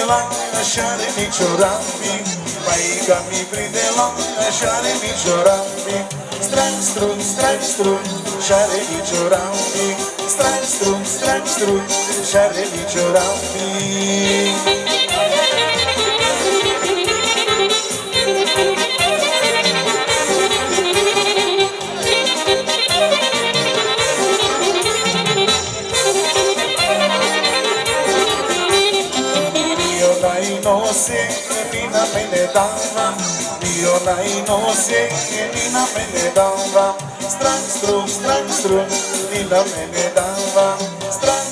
la, așa-are nicio rambi. Maica mi prinde la, așa-are nicio rambi. Strang strung, și-are nicio rambi. Strang strung, și-are nicio rambi. Nina mene dava, io nai no se, Nina mene dava, strang strung, Nina mene dava, strang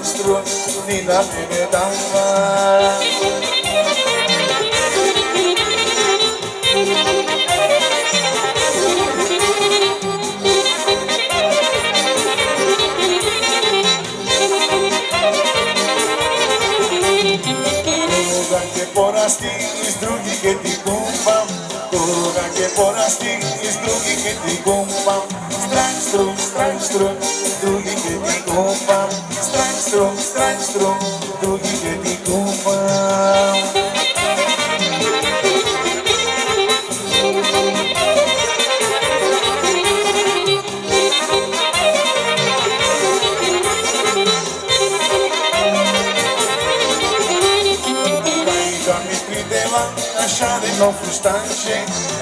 strung, Nina mene dava. Iz drugi che ti kumpam, koga che porasti, iz drugi che ti kumpam. Strang strung, drugi che ti kumpam. Strang strung, drugi che ti kumpam. Așa-are no fustanșe,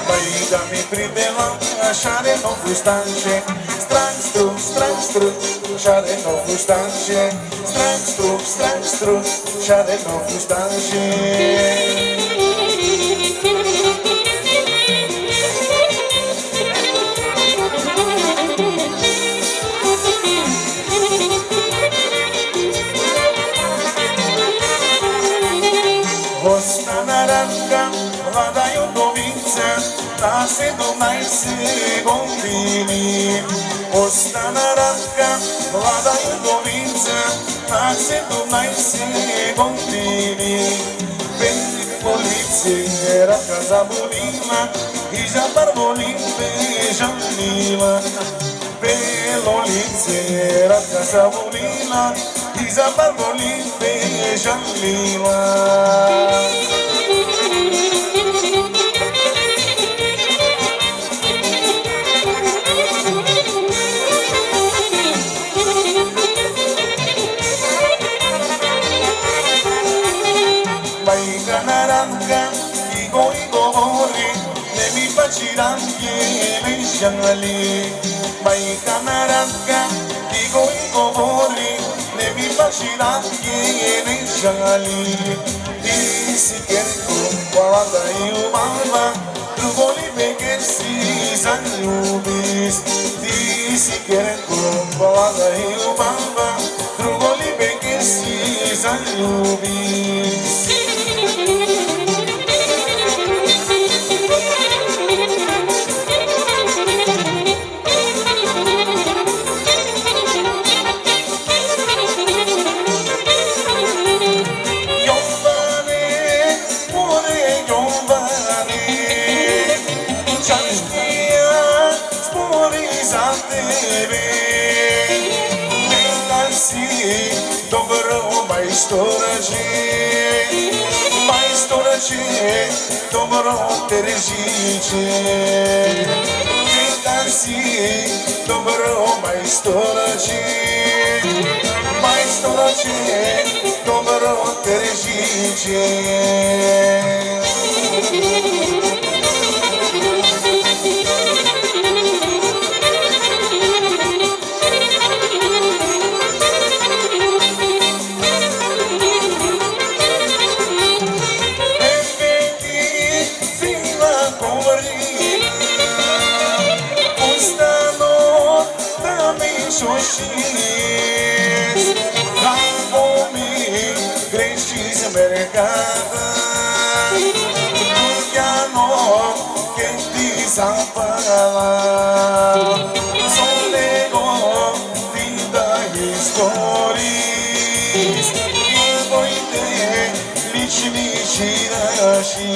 Maica mi prinde la, așa-are no fustanșe. Strang strung, și-are no fustanșe. Strang strung, și-are no fustanșe. Vlada Iodoviță, tase domnai se gombini. Ostana Radka, Vlada Iodoviță, tase domnai se gombini. Pe poliție era casa bolina, i já barbolim pe Janila. Pe loliță era casa bolina, i já barbolim pe Janila. Maica naranca, digo bori, ne mi facirán que jangali. Y si quiere comparada y umama, tu boli que si sanubis. Y si quiere comparada y umama, tu boli que si sanubis. Dobro teržiče, da si dobro majstorače, dobro teržiče. Lični čiraši